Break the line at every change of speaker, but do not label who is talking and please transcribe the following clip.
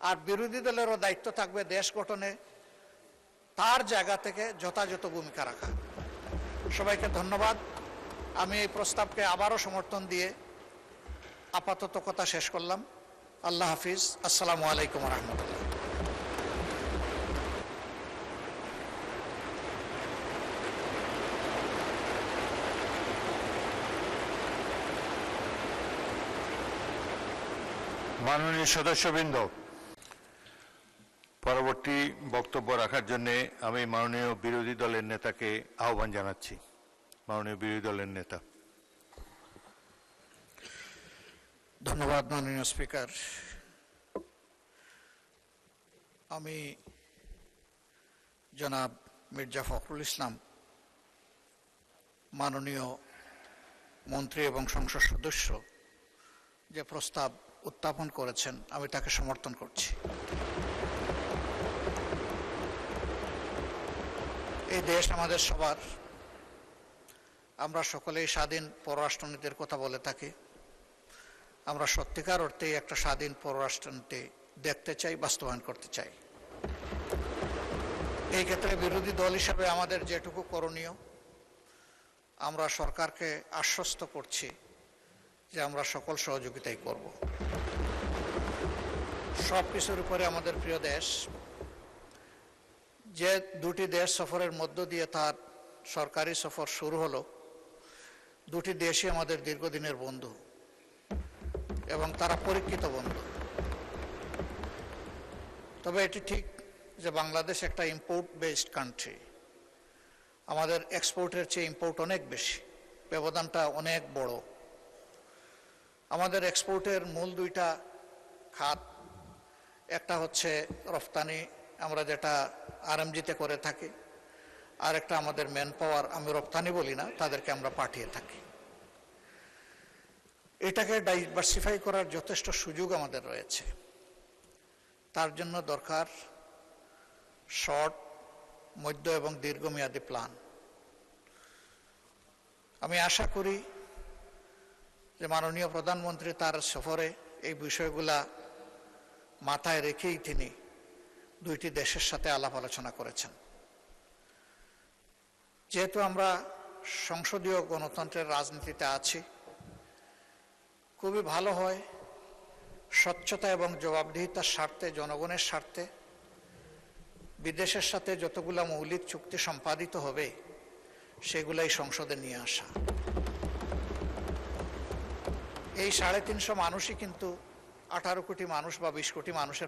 আর বিরোধী দলেরও দায়িত্ব থাকবে দেশ গঠনে তার জায়গা থেকে যথাযথ ভূমিকা রাখা। সবাইকে ধন্যবাদ। আমি এই প্রস্তাবকে আবারও সমর্থন দিয়ে আপাতত কথা শেষ করলাম। আল্লাহ হাফিজ। আসসালামু আলাইকুম রহমতুল্লাহ।
মাননীয় সদস্যবৃন্দ, পরবর্তী বক্তব্য রাখার জন্য আমি মাননীয় বিরোধী দলের নেতাকে আহ্বান জানাচ্ছি। মাননীয় বিরোধী দলের নেতা।
ধন্যবাদ মাননীয় স্পিকার। আমি জনাব মির্জা ফখরুল ইসলাম, মাননীয় মন্ত্রী এবং সংসদ সদস্য যে প্রস্তাব উত্থাপন করেছেন আমি তাকে সমর্থন করছি। এই দেশ আমাদের সবার। আমরা সকলেই স্বাধীন পররাষ্ট্রনীতির কথা বলে থাকি। আমরা সত্যিকার অর্থেই একটা স্বাধীন পররাষ্ট্রনীতি দেখতে চাই, বাস্তবায়ন করতে চাই। এই ক্ষেত্রে বিরোধী দল হিসাবে আমাদের যেটুকু করণীয়, আমরা সরকারকে আশ্বস্ত করছি যে আমরা সকল সহযোগিতাই করব। সব কিছুর উপরে আমাদের প্রিয় দেশ, যে দুটি দেশ সফরের মধ্য দিয়ে তার সরকারি সফর শুরু হলো, দুটি দেশই আমাদের দীর্ঘদিনের বন্ধু এবং তারা পরীক্ষিত বন্ধু। তবে এটি ঠিক যে বাংলাদেশ একটা ইম্পোর্ট বেসড কান্ট্রি। আমাদের এক্সপোর্টের চেয়ে ইম্পোর্ট অনেক বেশি, ব্যবধানটা অনেক বড়। আমাদের এক্সপোর্টের মূল দুইটা খাত, একটা হচ্ছে রফতানি, আমরা যেটা আরএমজিতে করে থাকি, আর একটা আমাদের ম্যান পাওয়ার, আমি রপ্তানি বলি না, তাদেরকে আমরা পাঠিয়ে থাকি। এটাকে ডাইভার্সিফাই করার যথেষ্ট সুযোগ আমাদের রয়েছে। তার জন্য দরকার শর্ট, মধ্য এবং দীর্ঘমেয়াদী প্ল্যান। আমি আশা করি যে মাননীয় প্রধানমন্ত্রী তার সফরে এই বিষয়গুলা মাথায় রেখেই তিনি দুইটি দেশের সাথে আলাপ আলোচনা করেছেন। যেহেতু আমরা সংসদীয় গণতন্ত্রের রাজনীতিতে আছি, খুবই ভালো হয় স্বচ্ছতা এবং জবাবদিহিতার স্বার্থে, জনগণের স্বার্থে বিদেশের সাথে যতগুলো মৌলিক চুক্তি সম্পাদিত হবে সেগুলাই সংসদে নিয়ে আসা। এই 350 মানুষই কিন্তু 18 কোটি মানুষ বা 20 কোটি মানুষের